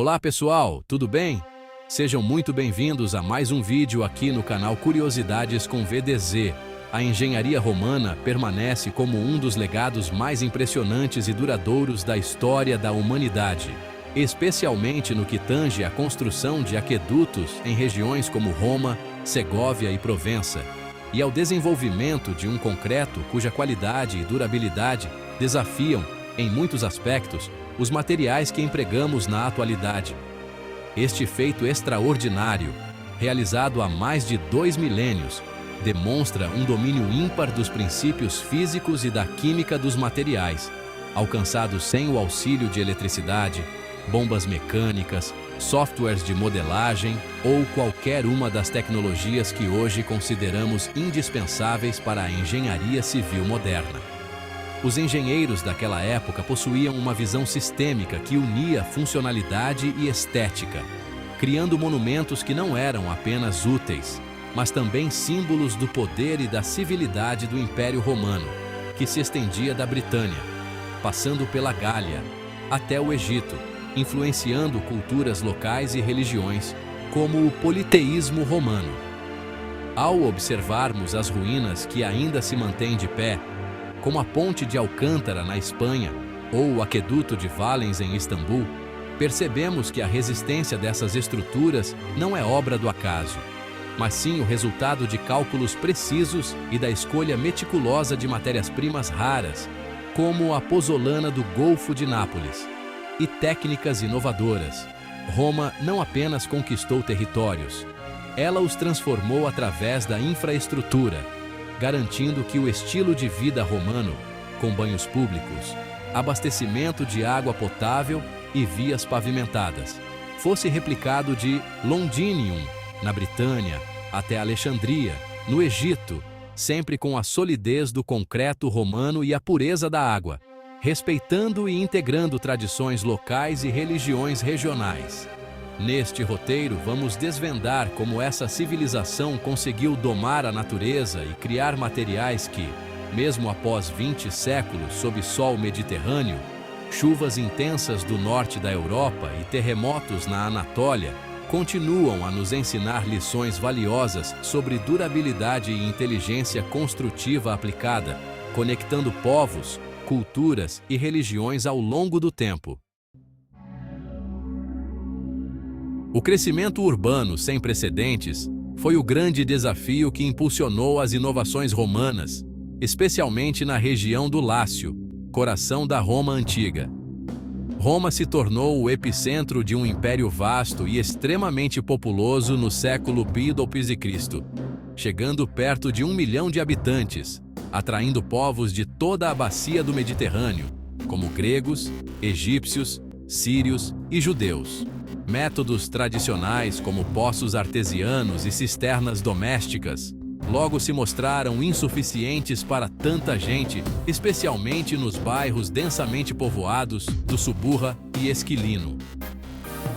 Olá pessoal, tudo bem? Sejam muito bem-vindos a mais um vídeo aqui no canal Curiosidades com VDZ. A engenharia romana permanece como um dos legados mais impressionantes e duradouros da história da humanidade, especialmente no que tange à construção de aquedutos em regiões como Roma, Segóvia e Provença, e ao desenvolvimento de um concreto cuja qualidade e durabilidade desafiam, em muitos aspectos, os materiais que empregamos na atualidade. Este feito extraordinário, realizado há mais de 2 milênios, demonstra um domínio ímpar dos princípios físicos e da química dos materiais, alcançados sem o auxílio de eletricidade, bombas mecânicas, softwares de modelagem ou qualquer uma das tecnologias que hoje consideramos indispensáveis para a engenharia civil moderna. Os engenheiros daquela época possuíam uma visão sistêmica que unia funcionalidade e estética, criando monumentos que não eram apenas úteis, mas também símbolos do poder e da civilidade do Império Romano, que se estendia da Britânia, passando pela Gália, até o Egito, influenciando culturas locais e religiões, como o politeísmo romano. Ao observarmos as ruínas que ainda se mantêm de pé, como a Ponte de Alcântara na Espanha ou o Aqueduto de Valens em Istambul, percebemos que a resistência dessas estruturas não é obra do acaso, mas sim o resultado de cálculos precisos e da escolha meticulosa de matérias-primas raras, como a pozzolana do Golfo de Nápoles, e técnicas inovadoras. Roma não apenas conquistou territórios, ela os transformou através da infraestrutura, garantindo que o estilo de vida romano, com banhos públicos, abastecimento de água potável e vias pavimentadas, fosse replicado de Londinium, na Britânia, até Alexandria, no Egito, sempre com a solidez do concreto romano e a pureza da água, respeitando e integrando tradições locais e religiões regionais. Neste roteiro, vamos desvendar como essa civilização conseguiu domar a natureza e criar materiais que, mesmo após 20 séculos sob sol mediterrâneo, chuvas intensas do norte da Europa e terremotos na Anatólia, continuam a nos ensinar lições valiosas sobre durabilidade e inteligência construtiva aplicada, conectando povos, culturas e religiões ao longo do tempo. O crescimento urbano sem precedentes foi o grande desafio que impulsionou as inovações romanas, especialmente na região do Lácio, coração da Roma antiga. Roma se tornou o epicentro de um império vasto e extremamente populoso no século Pio do Cristo, chegando perto de 1 milhão de habitantes, atraindo povos de toda a bacia do Mediterrâneo, como gregos, egípcios, sírios e judeus. Métodos tradicionais como poços artesianos e cisternas domésticas logo se mostraram insuficientes para tanta gente, especialmente nos bairros densamente povoados do Suburra e Esquilino.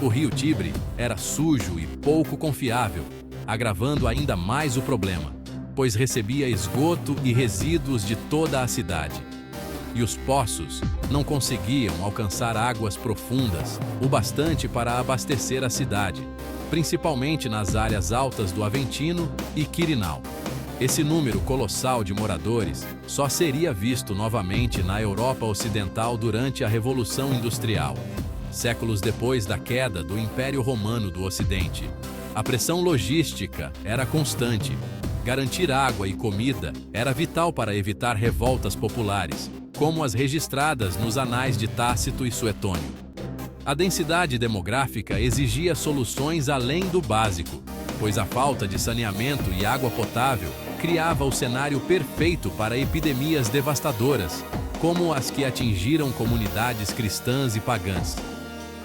O rio Tibre era sujo e pouco confiável, agravando ainda mais o problema, pois recebia esgoto e resíduos de toda a cidade. E os poços não conseguiam alcançar águas profundas o bastante para abastecer a cidade, principalmente nas áreas altas do Aventino e Quirinal. Esse número colossal de moradores só seria visto novamente na Europa Ocidental durante a Revolução Industrial, séculos depois da queda do Império Romano do Ocidente. A pressão logística era constante. Garantir água e comida era vital para evitar revoltas populares, como as registradas nos anais de Tácito e Suetônio. A densidade demográfica exigia soluções além do básico, pois a falta de saneamento e água potável criava o cenário perfeito para epidemias devastadoras, como as que atingiram comunidades cristãs e pagãs.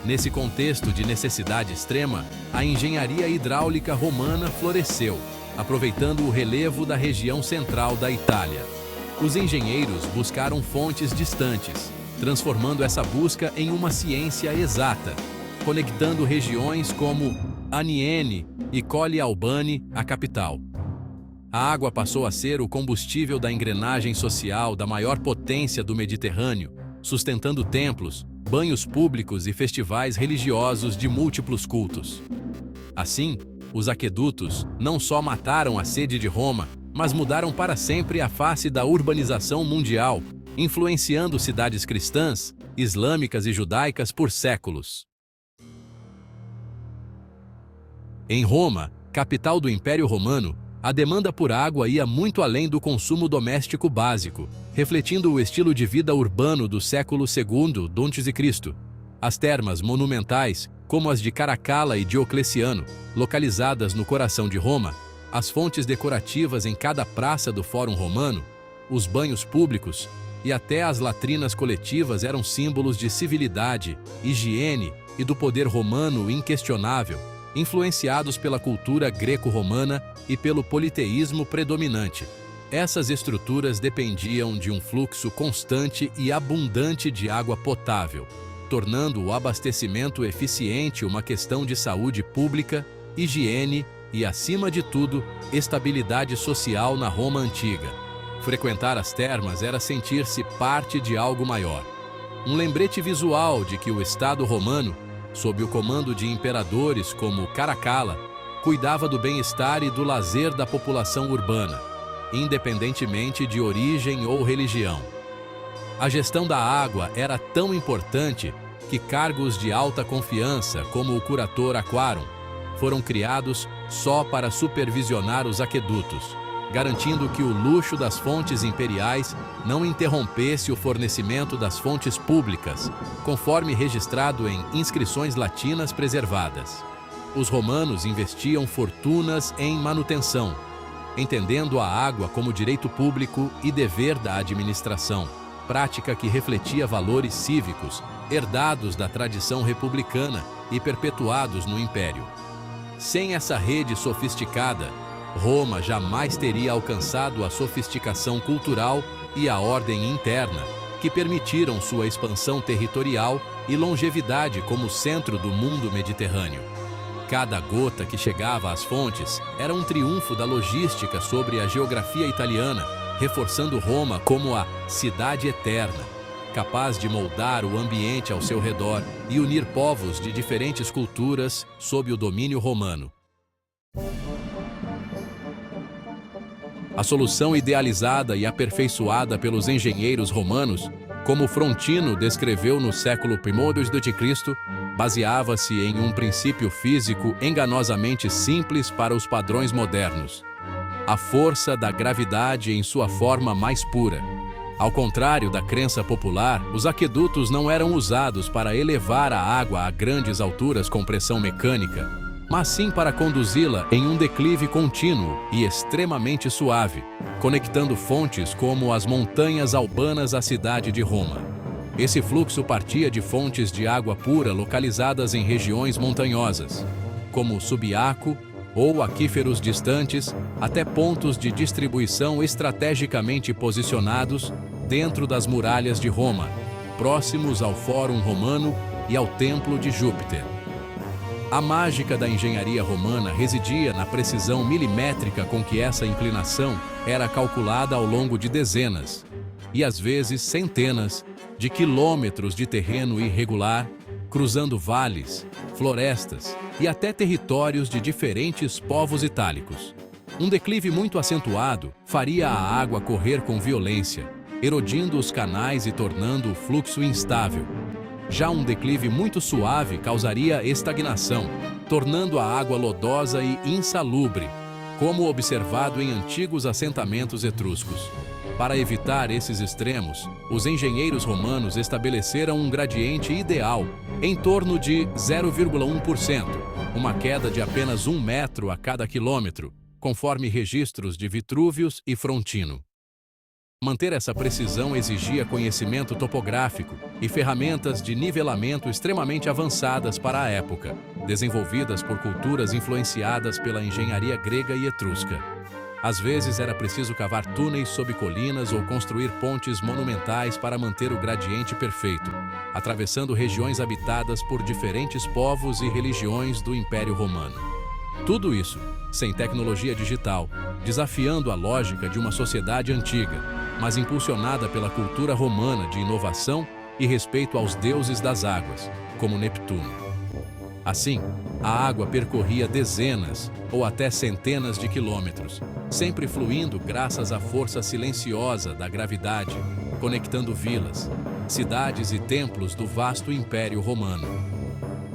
Nesse contexto de necessidade extrema, a engenharia hidráulica romana floresceu, aproveitando o relevo da região central da Itália. Os engenheiros buscaram fontes distantes, transformando essa busca em uma ciência exata, conectando regiões como Aniene e Colli Albani à capital. A água passou a ser o combustível da engrenagem social da maior potência do Mediterrâneo, sustentando templos, banhos públicos e festivais religiosos de múltiplos cultos. Assim, os aquedutos não só mataram a sede de Roma, mas mudaram para sempre a face da urbanização mundial, influenciando cidades cristãs, islâmicas e judaicas por séculos. Em Roma, capital do Império Romano, a demanda por água ia muito além do consumo doméstico básico, refletindo o estilo de vida urbano do século II d.C. As termas monumentais, como as de Caracalla e Diocleciano, localizadas no coração de Roma, as fontes decorativas em cada praça do Fórum Romano, os banhos públicos e até as latrinas coletivas eram símbolos de civilidade, higiene e do poder romano inquestionável, influenciados pela cultura greco-romana e pelo politeísmo predominante. Essas estruturas dependiam de um fluxo constante e abundante de água potável, tornando o abastecimento eficiente uma questão de saúde pública, higiene e, acima de tudo, estabilidade social na Roma antiga. Frequentar as termas era sentir-se parte de algo maior. Um lembrete visual de que o Estado romano, sob o comando de imperadores como Caracalla, cuidava do bem-estar e do lazer da população urbana, independentemente de origem ou religião. A gestão da água era tão importante que cargos de alta confiança, como o curator aquarum, foram criados só para supervisionar os aquedutos, garantindo que o luxo das fontes imperiais não interrompesse o fornecimento das fontes públicas, conforme registrado em inscrições latinas preservadas. Os romanos investiam fortunas em manutenção, entendendo a água como direito público e dever da administração, prática que refletia valores cívicos, herdados da tradição republicana e perpetuados no Império. Sem essa rede sofisticada, Roma jamais teria alcançado a sofisticação cultural e a ordem interna, que permitiram sua expansão territorial e longevidade como centro do mundo mediterrâneo. Cada gota que chegava às fontes era um triunfo da logística sobre a geografia italiana, reforçando Roma como a cidade eterna, capaz de moldar o ambiente ao seu redor e unir povos de diferentes culturas sob o domínio romano. A solução idealizada e aperfeiçoada pelos engenheiros romanos, como Frontino descreveu no século I d.C., baseava-se em um princípio físico enganosamente simples para os padrões modernos: a força da gravidade em sua forma mais pura. Ao contrário da crença popular, os aquedutos não eram usados para elevar a água a grandes alturas com pressão mecânica, mas sim para conduzi-la em um declive contínuo e extremamente suave, conectando fontes como as montanhas albanas à cidade de Roma. Esse fluxo partia de fontes de água pura localizadas em regiões montanhosas, como o Subiaco ou aquíferos distantes, até pontos de distribuição estrategicamente posicionados dentro das muralhas de Roma, próximos ao Fórum Romano e ao Templo de Júpiter. A mágica da engenharia romana residia na precisão milimétrica com que essa inclinação era calculada ao longo de dezenas, e às vezes centenas, de quilômetros de terreno irregular, cruzando vales, florestas e até territórios de diferentes povos itálicos. Um declive muito acentuado faria a água correr com violência, erodindo os canais e tornando o fluxo instável. Já um declive muito suave causaria estagnação, tornando a água lodosa e insalubre, como observado em antigos assentamentos etruscos. Para evitar esses extremos, os engenheiros romanos estabeleceram um gradiente ideal, em torno de 0,1%, uma queda de apenas 1 metro a cada quilômetro, conforme registros de Vitrúvios e Frontino. Manter essa precisão exigia conhecimento topográfico e ferramentas de nivelamento extremamente avançadas para a época, desenvolvidas por culturas influenciadas pela engenharia grega e etrusca. Às vezes era preciso cavar túneis sob colinas ou construir pontes monumentais para manter o gradiente perfeito, atravessando regiões habitadas por diferentes povos e religiões do Império Romano. Tudo isso sem tecnologia digital, desafiando a lógica de uma sociedade antiga, mas impulsionada pela cultura romana de inovação e respeito aos deuses das águas, como Neptuno. Assim, a água percorria dezenas ou até centenas de quilômetros, sempre fluindo graças à força silenciosa da gravidade, conectando vilas, cidades e templos do vasto Império Romano.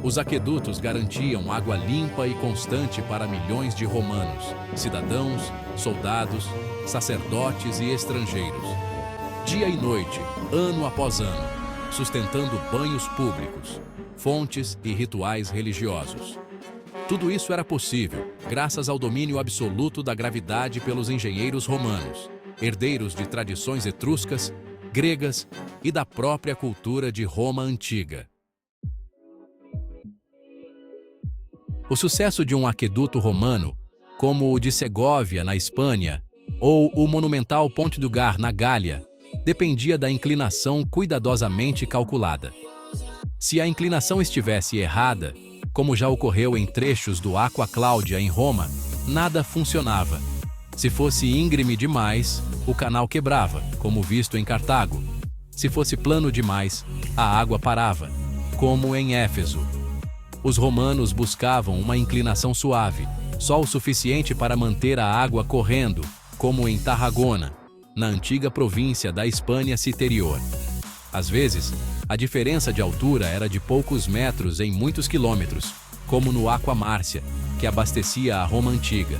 Os aquedutos garantiam água limpa e constante para milhões de romanos, cidadãos, soldados, sacerdotes e estrangeiros. Dia e noite, ano após ano, sustentando banhos públicos, fontes e rituais religiosos. Tudo isso era possível graças ao domínio absoluto da gravidade pelos engenheiros romanos, herdeiros de tradições etruscas, gregas e da própria cultura de Roma antiga. O sucesso de um aqueduto romano, como o de Segóvia, na Espanha, ou o monumental Ponte do Gard, na Gália, dependia da inclinação cuidadosamente calculada. Se a inclinação estivesse errada, como já ocorreu em trechos do Aqua Claudia em Roma, nada funcionava. Se fosse íngreme demais, o canal quebrava, como visto em Cartago. Se fosse plano demais, a água parava, como em Éfeso. Os romanos buscavam uma inclinação suave, só o suficiente para manter a água correndo, como em Tarragona, na antiga província da Hispânia Citerior. Às vezes, a diferença de altura era de poucos metros em muitos quilômetros, como no Aqua Márcia, que abastecia a Roma antiga.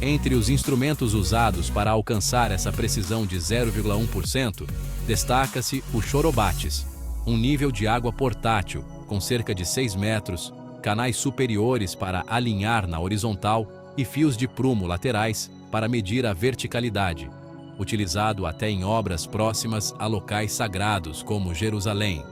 Entre os instrumentos usados para alcançar essa precisão de 0,1%, destaca-se o chorobates, um nível de água portátil, com cerca de 6 metros, canais superiores para alinhar na horizontal e fios de prumo laterais para medir a verticalidade, utilizado até em obras próximas a locais sagrados como Jerusalém.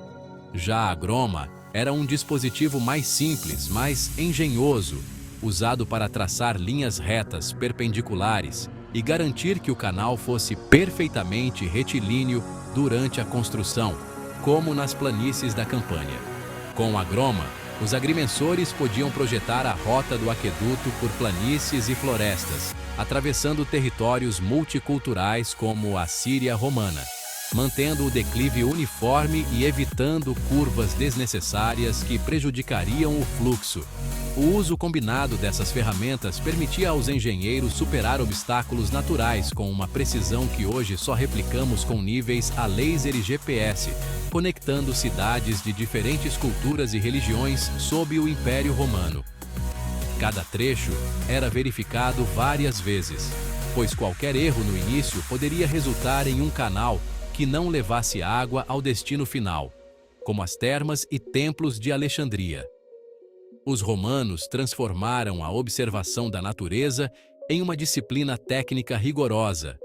Já a groma era um dispositivo mais simples, mais engenhoso, usado para traçar linhas retas perpendiculares e garantir que o canal fosse perfeitamente retilíneo durante a construção, como nas planícies da Campanha. Com a groma, os agrimensores podiam projetar a rota do aqueduto por planícies e florestas, atravessando territórios multiculturais como a Síria romana, mantendo o declive uniforme e evitando curvas desnecessárias que prejudicariam o fluxo. O uso combinado dessas ferramentas permitia aos engenheiros superar obstáculos naturais com uma precisão que hoje só replicamos com níveis a laser e GPS, conectando cidades de diferentes culturas e religiões sob o Império Romano. Cada trecho era verificado várias vezes, pois qualquer erro no início poderia resultar em um canal que não levasse água ao destino final, como as termas e templos de Alexandria. Os romanos transformaram a observação da natureza em uma disciplina técnica rigorosa,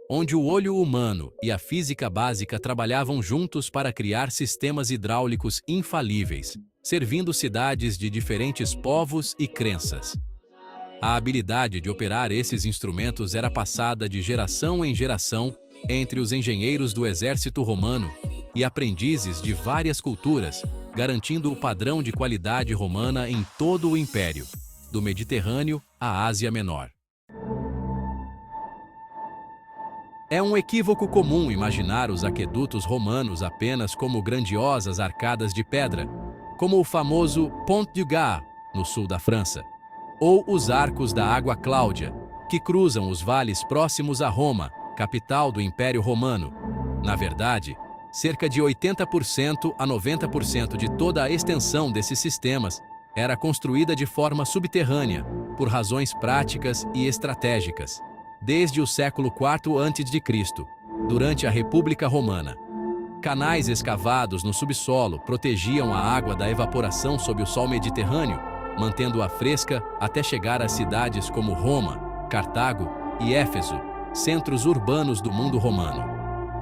onde o olho humano e a física básica trabalhavam juntos para criar sistemas hidráulicos infalíveis, servindo cidades de diferentes povos e crenças. A habilidade de operar esses instrumentos era passada de geração em geração entre os engenheiros do exército romano e aprendizes de várias culturas, garantindo o padrão de qualidade romana em todo o império, do Mediterrâneo à Ásia Menor. É um equívoco comum imaginar os aquedutos romanos apenas como grandiosas arcadas de pedra, como o famoso Pont du Gard, no sul da França, ou os arcos da Água Cláudia, que cruzam os vales próximos a Roma, capital do Império Romano. Na verdade, cerca de 80% a 90% de toda a extensão desses sistemas era construída de forma subterrânea, por razões práticas e estratégicas, desde o século IV a.C., durante a República Romana. Canais escavados no subsolo protegiam a água da evaporação sob o sol Mediterrâneo, mantendo-a fresca até chegar a cidades como Roma, Cartago e Éfeso, centros urbanos do mundo romano.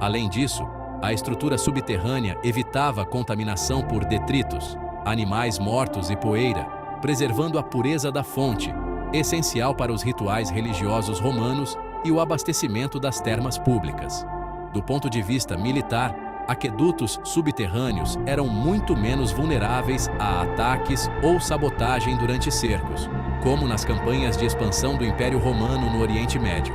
Além disso, a estrutura subterrânea evitava a contaminação por detritos, animais mortos e poeira, preservando a pureza da fonte, essencial para os rituais religiosos romanos e o abastecimento das termas públicas. Do ponto de vista militar, aquedutos subterrâneos eram muito menos vulneráveis a ataques ou sabotagem durante cercos, como nas campanhas de expansão do Império Romano no Oriente Médio.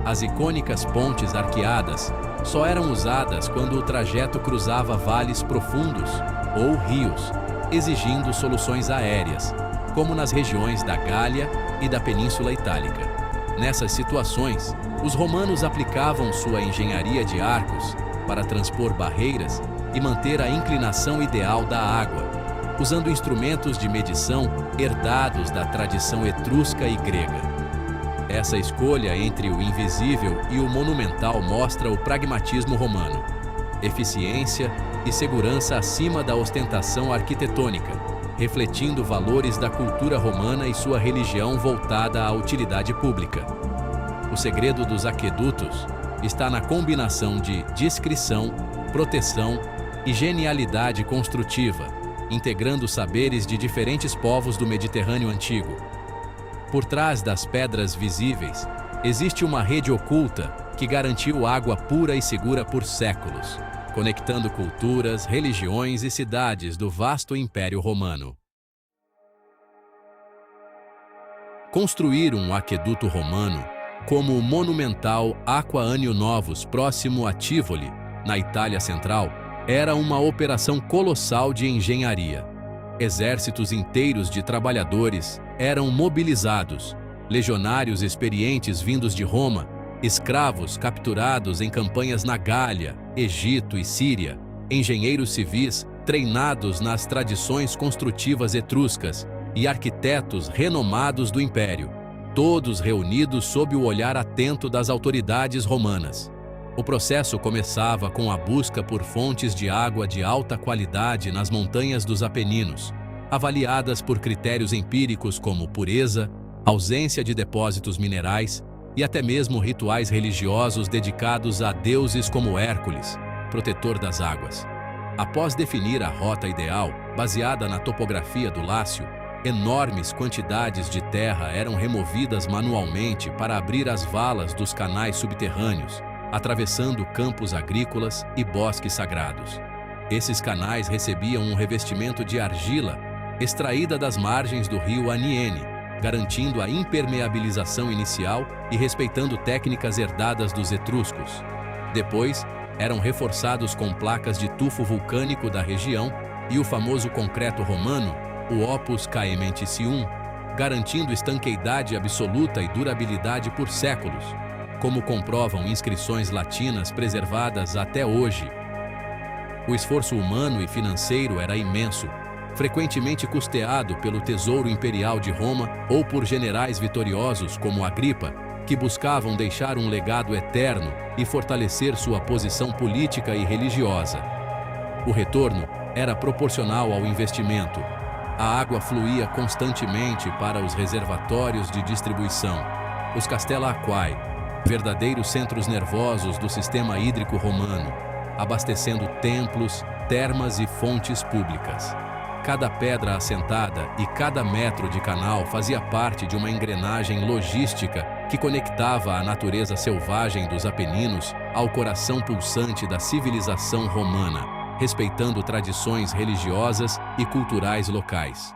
As icônicas pontes arqueadas, só eram usadas quando o trajeto cruzava vales profundos ou rios, exigindo soluções aéreas, como nas regiões da Gália e da Península Itálica. Nessas situações, os romanos aplicavam sua engenharia de arcos para transpor barreiras e manter a inclinação ideal da água, usando instrumentos de medição herdados da tradição etrusca e grega. Essa escolha entre o invisível e o monumental mostra o pragmatismo romano, eficiência e segurança acima da ostentação arquitetônica, refletindo valores da cultura romana e sua religião voltada à utilidade pública. O segredo dos aquedutos está na combinação de discrição, proteção e genialidade construtiva, integrando saberes de diferentes povos do Mediterrâneo antigo. Por trás das pedras visíveis, existe uma rede oculta que garantiu água pura e segura por séculos, conectando culturas, religiões e cidades do vasto Império Romano. Construir um aqueduto romano, como o monumental Aqua Anio Novus próximo a Tivoli, na Itália Central, era uma operação colossal de engenharia. Exércitos inteiros de trabalhadores eram mobilizados, legionários experientes vindos de Roma, escravos capturados em campanhas na Gália, Egito e Síria, engenheiros civis treinados nas tradições construtivas etruscas e arquitetos renomados do Império, todos reunidos sob o olhar atento das autoridades romanas. O processo começava com a busca por fontes de água de alta qualidade nas montanhas dos Apeninos, avaliadas por critérios empíricos como pureza, ausência de depósitos minerais e até mesmo rituais religiosos dedicados a deuses como Hércules, protetor das águas. Após definir a rota ideal, baseada na topografia do Lácio, enormes quantidades de terra eram removidas manualmente para abrir as valas dos canais subterrâneos, atravessando campos agrícolas e bosques sagrados. Esses canais recebiam um revestimento de argila extraída das margens do rio Aniene, garantindo a impermeabilização inicial e respeitando técnicas herdadas dos etruscos. Depois, eram reforçados com placas de tufo vulcânico da região e o famoso concreto romano, o Opus Caementicium, garantindo estanqueidade absoluta e durabilidade por séculos, como comprovam inscrições latinas preservadas até hoje. O esforço humano e financeiro era imenso, frequentemente custeado pelo Tesouro Imperial de Roma ou por generais vitoriosos como Agripa, que buscavam deixar um legado eterno e fortalecer sua posição política e religiosa. O retorno era proporcional ao investimento. A água fluía constantemente para os reservatórios de distribuição, os Castella Aquae, verdadeiros centros nervosos do sistema hídrico romano, abastecendo templos, termas e fontes públicas. Cada pedra assentada e cada metro de canal fazia parte de uma engrenagem logística que conectava a natureza selvagem dos Apeninos ao coração pulsante da civilização romana, respeitando tradições religiosas e culturais locais.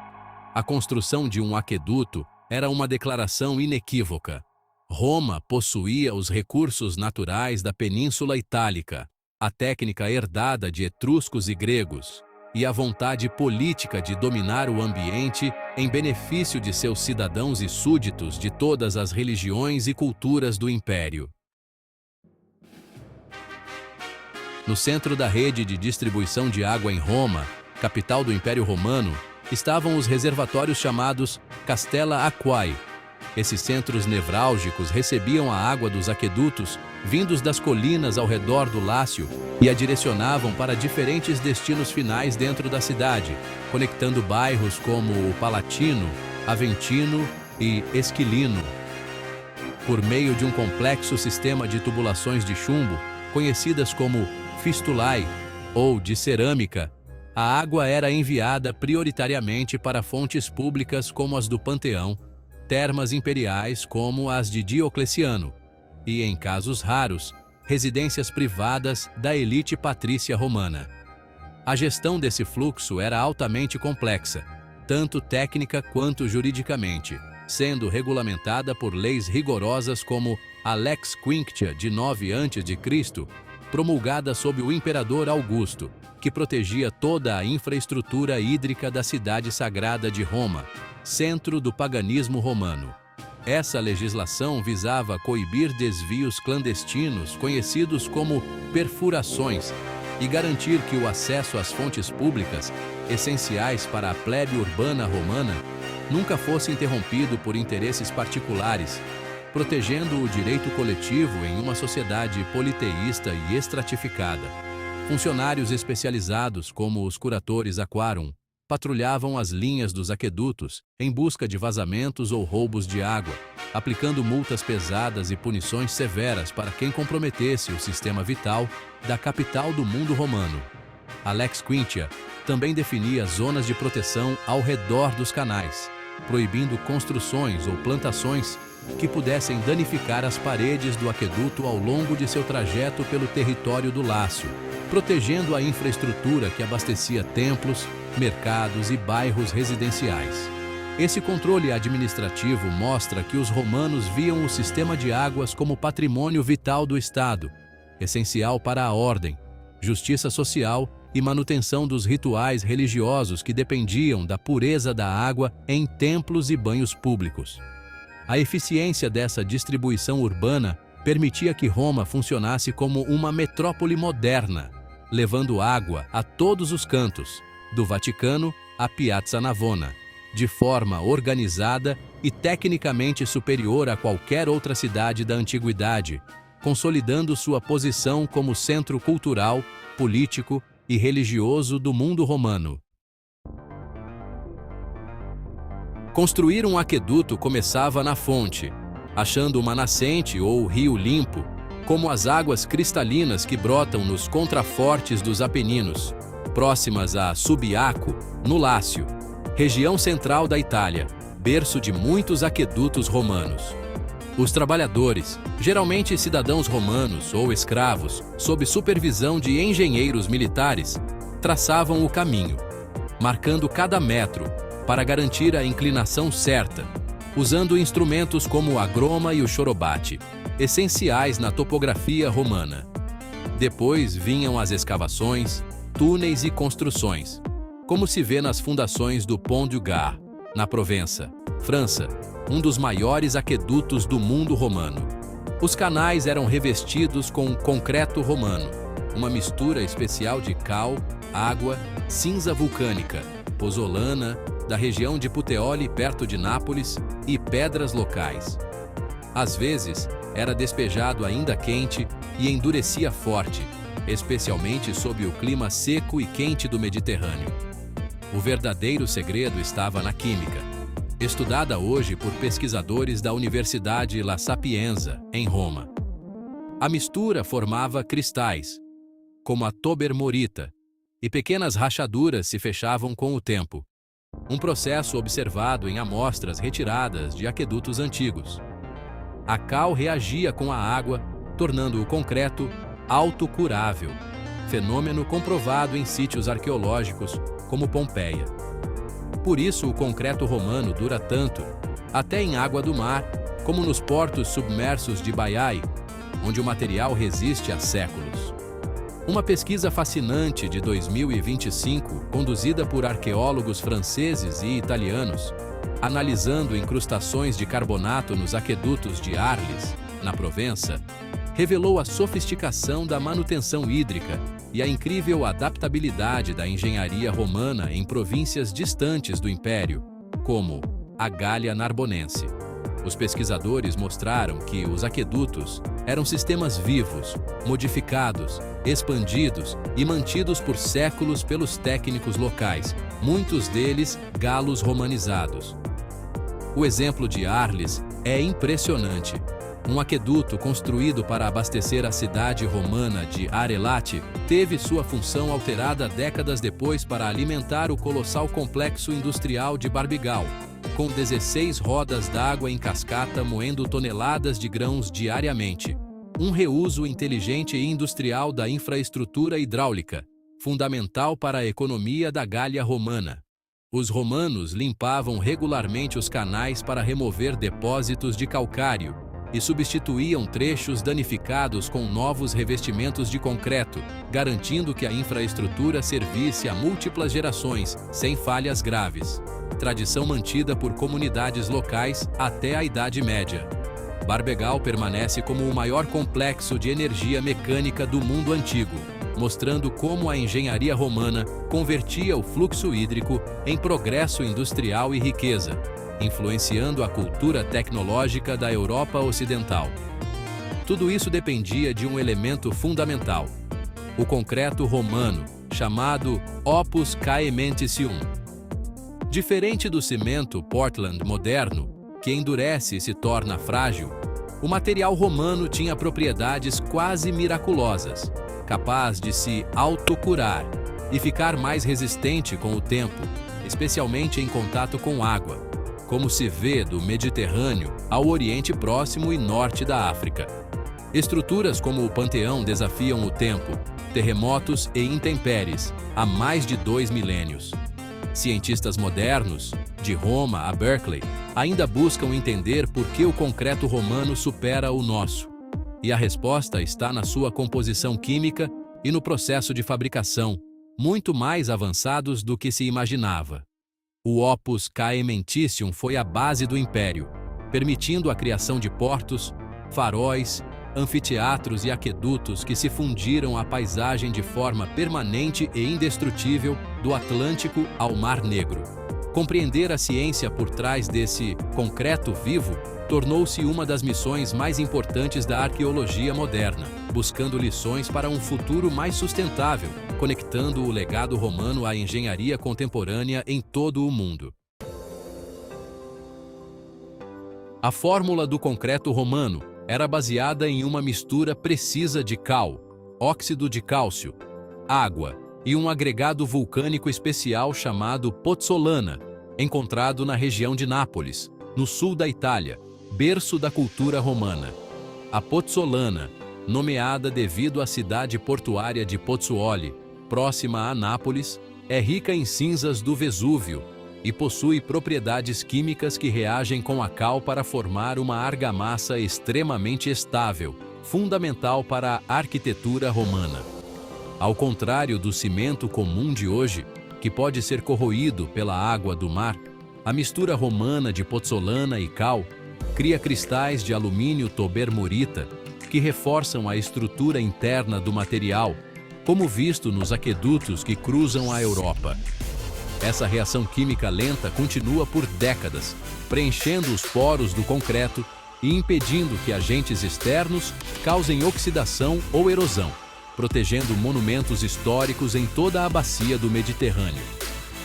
A construção de um aqueduto era uma declaração inequívoca. Roma possuía os recursos naturais da Península Itálica, a técnica herdada de etruscos e gregos, e a vontade política de dominar o ambiente em benefício de seus cidadãos e súditos de todas as religiões e culturas do Império. No centro da rede de distribuição de água em Roma, capital do Império Romano, estavam os reservatórios chamados Castella Aquae. Esses centros nevrálgicos recebiam a água dos aquedutos vindos das colinas ao redor do Lácio e a direcionavam para diferentes destinos finais dentro da cidade, conectando bairros como o Palatino, Aventino e Esquilino. Por meio de um complexo sistema de tubulações de chumbo, conhecidas como fistulae ou de cerâmica, a água era enviada prioritariamente para fontes públicas como as do Panteão, termas imperiais como as de Diocleciano e, em casos raros, residências privadas da elite patrícia romana. A gestão desse fluxo era altamente complexa, tanto técnica quanto juridicamente, sendo regulamentada por leis rigorosas como a Lex Quinctia de 9 a.C. promulgada sob o imperador Augusto, que protegia toda a infraestrutura hídrica da cidade sagrada de Roma, centro do paganismo romano. Essa legislação visava coibir desvios clandestinos, conhecidos como perfurações, e garantir que o acesso às fontes públicas, essenciais para a plebe urbana romana, nunca fosse interrompido por interesses particulares, protegendo o direito coletivo em uma sociedade politeísta e estratificada. Funcionários especializados, como os curatores aquarum, patrulhavam as linhas dos aquedutos em busca de vazamentos ou roubos de água, aplicando multas pesadas e punições severas para quem comprometesse o sistema vital da capital do mundo romano. A Lex Quintia também definia zonas de proteção ao redor dos canais, proibindo construções ou plantações que pudessem danificar as paredes do aqueduto ao longo de seu trajeto pelo território do Lácio, protegendo a infraestrutura que abastecia templos, mercados e bairros residenciais. Esse controle administrativo mostra que os romanos viam o sistema de águas como patrimônio vital do Estado, essencial para a ordem, justiça social e manutenção dos rituais religiosos que dependiam da pureza da água em templos e banhos públicos. A eficiência dessa distribuição urbana permitia que Roma funcionasse como uma metrópole moderna, levando água a todos os cantos, do Vaticano à Piazza Navona, de forma organizada e tecnicamente superior a qualquer outra cidade da antiguidade, consolidando sua posição como centro cultural, político e religioso do mundo romano. Construir um aqueduto começava na fonte, achando uma nascente ou rio limpo, como as águas cristalinas que brotam nos contrafortes dos Apeninos, próximas a Subiaco, no Lácio, região central da Itália, berço de muitos aquedutos romanos. Os trabalhadores, geralmente cidadãos romanos ou escravos, sob supervisão de engenheiros militares, traçavam o caminho, marcando cada metro para garantir a inclinação certa, usando instrumentos como a groma e o chorobate, essenciais na topografia romana. Depois vinham as escavações, túneis e construções, como se vê nas fundações do Pont du Gard, na Provença, França, um dos maiores aquedutos do mundo romano. Os canais eram revestidos com concreto romano, uma mistura especial de cal, água, cinza vulcânica, pozzolana, da região de Puteoli perto de Nápoles, e pedras locais. Às vezes, era despejado ainda quente e endurecia forte, especialmente sob o clima seco e quente do Mediterrâneo. O verdadeiro segredo estava na química, estudada hoje por pesquisadores da Universidade La Sapienza, em Roma. A mistura formava cristais, como a tobermorita, e pequenas rachaduras se fechavam com o tempo, um processo observado em amostras retiradas de aquedutos antigos. A cal reagia com a água, tornando o concreto autocurável, fenômeno comprovado em sítios arqueológicos como Pompeia. Por isso o concreto romano dura tanto, até em água do mar, como nos portos submersos de Baiae, onde o material resiste há séculos. Uma pesquisa fascinante de 2025, conduzida por arqueólogos franceses e italianos, analisando incrustações de carbonato nos aquedutos de Arles, na Provença, revelou a sofisticação da manutenção hídrica e a incrível adaptabilidade da engenharia romana em províncias distantes do Império, como a Gália Narbonense. Os pesquisadores mostraram que os aquedutos eram sistemas vivos, modificados, expandidos e mantidos por séculos pelos técnicos locais, muitos deles galos romanizados. O exemplo de Arles é impressionante. Um aqueduto construído para abastecer a cidade romana de Arelate teve sua função alterada décadas depois para alimentar o colossal complexo industrial de Barbigal, com 16 rodas d'água em cascata moendo toneladas de grãos diariamente. Um reuso inteligente e industrial da infraestrutura hidráulica, fundamental para a economia da Gália romana. Os romanos limpavam regularmente os canais para remover depósitos de calcário e substituíam trechos danificados com novos revestimentos de concreto, garantindo que a infraestrutura servisse a múltiplas gerações, sem falhas graves. Tradição mantida por comunidades locais até a Idade Média. Barbegal permanece como o maior complexo de energia mecânica do mundo antigo, mostrando como a engenharia romana convertia o fluxo hídrico em progresso industrial e riqueza, influenciando a cultura tecnológica da Europa Ocidental. Tudo isso dependia de um elemento fundamental: o concreto romano, chamado Opus Caementicium. Diferente do cimento Portland moderno, que endurece e se torna frágil, o material romano tinha propriedades quase miraculosas, capaz de se autocurar e ficar mais resistente com o tempo, especialmente em contato com água, como se vê do Mediterrâneo ao Oriente Próximo e Norte da África. Estruturas como o Panteão desafiam o tempo, terremotos e intempéries há mais de 2 milênios. Cientistas modernos, de Roma a Berkeley, ainda buscam entender por que o concreto romano supera o nosso. E a resposta está na sua composição química e no processo de fabricação, muito mais avançados do que se imaginava. O Opus Caementicium foi a base do Império, permitindo a criação de portos, faróis, anfiteatros e aquedutos que se fundiram à paisagem de forma permanente e indestrutível do Atlântico ao Mar Negro. Compreender a ciência por trás desse concreto vivo tornou-se uma das missões mais importantes da arqueologia moderna, buscando lições para um futuro mais sustentável, conectando o legado romano à engenharia contemporânea em todo o mundo. A fórmula do concreto romano era baseada em uma mistura precisa de cal, óxido de cálcio, água e um agregado vulcânico especial chamado pozzolana, encontrado na região de Nápoles, no sul da Itália, berço da cultura romana. A pozzolana, nomeada devido à cidade portuária de Pozzuoli, próxima a Nápoles, é rica em cinzas do Vesúvio e possui propriedades químicas que reagem com a cal para formar uma argamassa extremamente estável, fundamental para a arquitetura romana. Ao contrário do cimento comum de hoje, que pode ser corroído pela água do mar, a mistura romana de pozzolana e cal cria cristais de alumínio tobermorita que reforçam a estrutura interna do material, como visto nos aquedutos que cruzam a Europa. Essa reação química lenta continua por décadas, preenchendo os poros do concreto e impedindo que agentes externos causem oxidação ou erosão, protegendo monumentos históricos em toda a bacia do Mediterrâneo.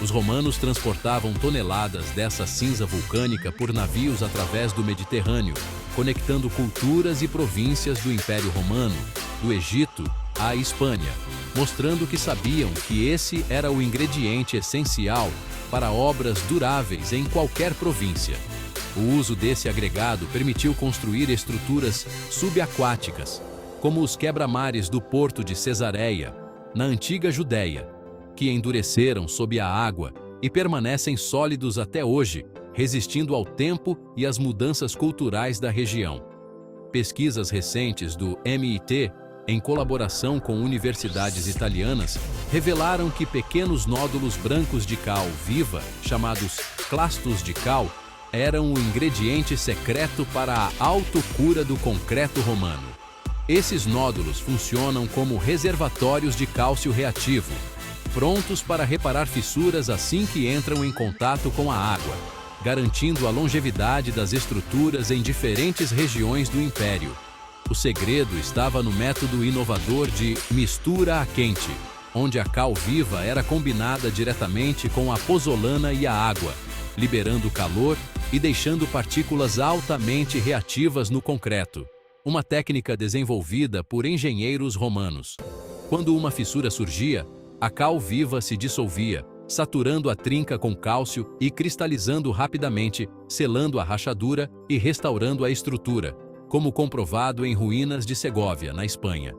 Os romanos transportavam toneladas dessa cinza vulcânica por navios através do Mediterrâneo, conectando culturas e províncias do Império Romano, do Egito à Espanha, mostrando que sabiam que esse era o ingrediente essencial para obras duráveis em qualquer província. O uso desse agregado permitiu construir estruturas subaquáticas, como os quebra-mares do porto de Cesareia, na antiga Judéia, que endureceram sob a água e permanecem sólidos até hoje, resistindo ao tempo e às mudanças culturais da região. Pesquisas recentes do MIT, em colaboração com universidades italianas, revelaram que pequenos nódulos brancos de cal viva, chamados clastos de cal, eram o ingrediente secreto para a autocura do concreto romano. Esses nódulos funcionam como reservatórios de cálcio reativo, prontos para reparar fissuras assim que entram em contato com a água, garantindo a longevidade das estruturas em diferentes regiões do Império. O segredo estava no método inovador de mistura a quente, onde a cal viva era combinada diretamente com a pozzolana e a água, liberando calor e deixando partículas altamente reativas no concreto. Uma técnica desenvolvida por engenheiros romanos. Quando uma fissura surgia, a cal viva se dissolvia, saturando a trinca com cálcio e cristalizando rapidamente, selando a rachadura e restaurando a estrutura, como comprovado em ruínas de Segóvia, na Espanha.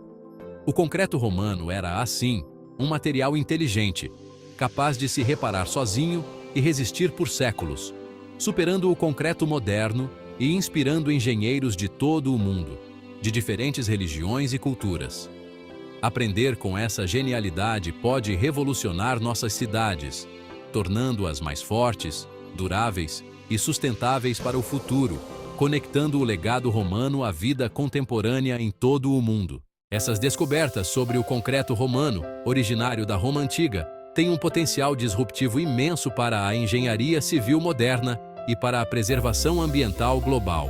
O concreto romano era, assim, um material inteligente, capaz de se reparar sozinho e resistir por séculos, superando o concreto moderno e inspirando engenheiros de todo o mundo, de diferentes religiões e culturas. Aprender com essa genialidade pode revolucionar nossas cidades, tornando-as mais fortes, duráveis e sustentáveis para o futuro, conectando o legado romano à vida contemporânea em todo o mundo. Essas descobertas sobre o concreto romano, originário da Roma Antiga, têm um potencial disruptivo imenso para a engenharia civil moderna e para a preservação ambiental global.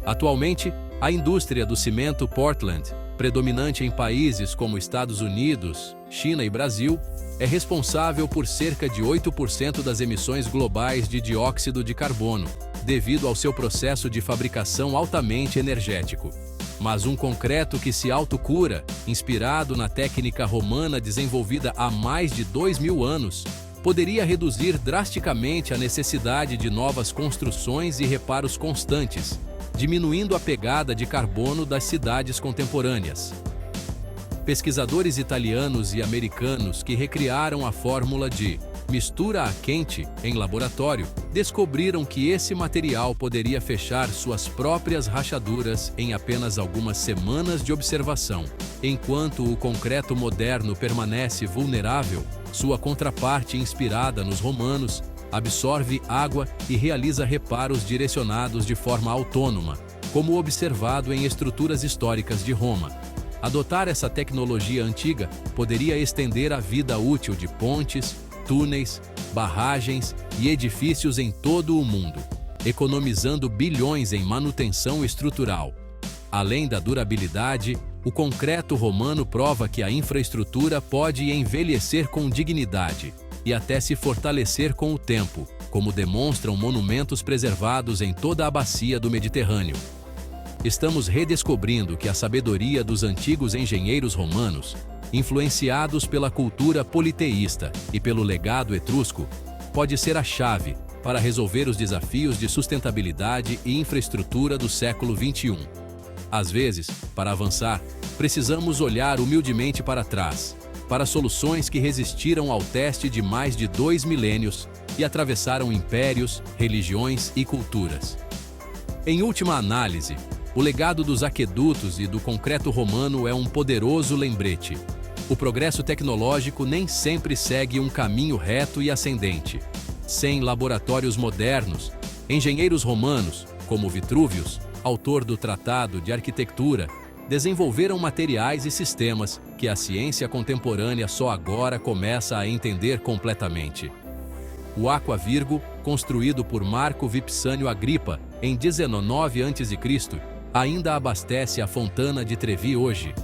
Atualmente, a indústria do cimento Portland, predominante em países como Estados Unidos, China e Brasil, é responsável por cerca de 8% das emissões globais de dióxido de carbono, devido ao seu processo de fabricação altamente energético. Mas um concreto que se autocura, inspirado na técnica romana desenvolvida há mais de 2000 anos, poderia reduzir drasticamente a necessidade de novas construções e reparos constantes, diminuindo a pegada de carbono das cidades contemporâneas. Pesquisadores italianos e americanos que recriaram a fórmula de mistura a quente em laboratório descobriram que esse material poderia fechar suas próprias rachaduras em apenas algumas semanas de observação. Enquanto o concreto moderno permanece vulnerável, sua contraparte inspirada nos romanos absorve água e realiza reparos direcionados de forma autônoma, como observado em estruturas históricas de Roma. Adotar essa tecnologia antiga poderia estender a vida útil de pontes, túneis, barragens e edifícios em todo o mundo, economizando bilhões em manutenção estrutural. Além da durabilidade, o concreto romano prova que a infraestrutura pode envelhecer com dignidade e até se fortalecer com o tempo, como demonstram monumentos preservados em toda a bacia do Mediterrâneo. Estamos redescobrindo que a sabedoria dos antigos engenheiros romanos, influenciados pela cultura politeísta e pelo legado etrusco, pode ser a chave para resolver os desafios de sustentabilidade e infraestrutura do século XXI. Às vezes, para avançar, precisamos olhar humildemente para trás, para soluções que resistiram ao teste de mais de 2 milênios e atravessaram impérios, religiões e culturas. Em última análise, o legado dos aquedutos e do concreto romano é um poderoso lembrete. O progresso tecnológico nem sempre segue um caminho reto e ascendente. Sem laboratórios modernos, engenheiros romanos, como Vitrúvius, autor do Tratado de Arquitetura, desenvolveram materiais e sistemas que a ciência contemporânea só agora começa a entender completamente. O Aqua Virgo, construído por Marco Vipsânio Agripa em 19 a.C., ainda abastece a Fontana de Trevi hoje,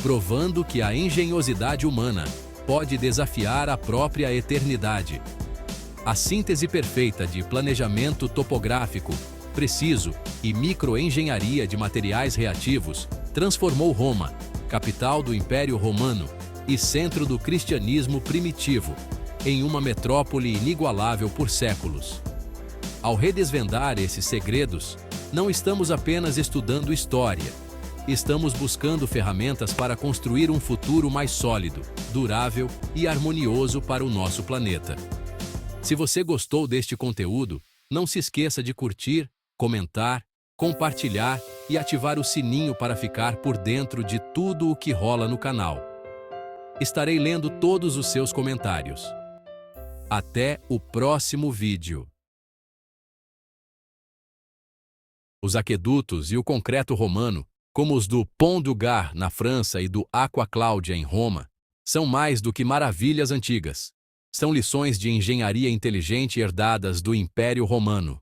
provando que a engenhosidade humana pode desafiar a própria eternidade. A síntese perfeita de planejamento topográfico, preciso e microengenharia de materiais reativos transformou Roma, capital do Império Romano e centro do cristianismo primitivo, em uma metrópole inigualável por séculos. Ao redesvendar esses segredos, não estamos apenas estudando história, estamos buscando ferramentas para construir um futuro mais sólido, durável e harmonioso para o nosso planeta. Se você gostou deste conteúdo, não se esqueça de curtir, comentar, compartilhar e ativar o sininho para ficar por dentro de tudo o que rola no canal. Estarei lendo todos os seus comentários. Até o próximo vídeo. Os aquedutos e o concreto romano, como os do Pont du Gard na França e do Aqua Claudia em Roma, são mais do que maravilhas antigas. São lições de engenharia inteligente herdadas do Império Romano.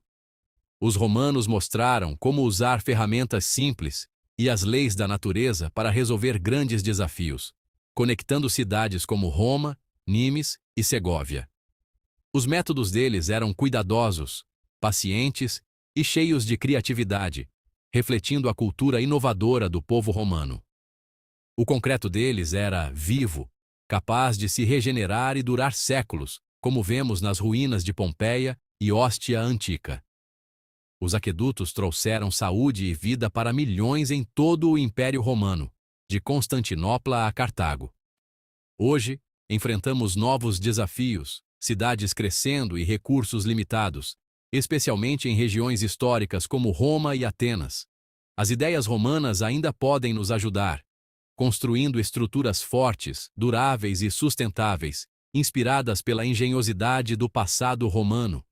Os romanos mostraram como usar ferramentas simples e as leis da natureza para resolver grandes desafios, conectando cidades como Roma, Nimes e Segóvia. Os métodos deles eram cuidadosos, pacientes e cheios de criatividade, refletindo a cultura inovadora do povo romano. O concreto deles era vivo, capaz de se regenerar e durar séculos, como vemos nas ruínas de Pompeia e Hóstia Antiga. Os aquedutos trouxeram saúde e vida para milhões em todo o Império Romano, de Constantinopla a Cartago. Hoje, enfrentamos novos desafios, cidades crescendo e recursos limitados, especialmente em regiões históricas como Roma e Atenas. As ideias romanas ainda podem nos ajudar, construindo estruturas fortes, duráveis e sustentáveis, inspiradas pela engenhosidade do passado romano.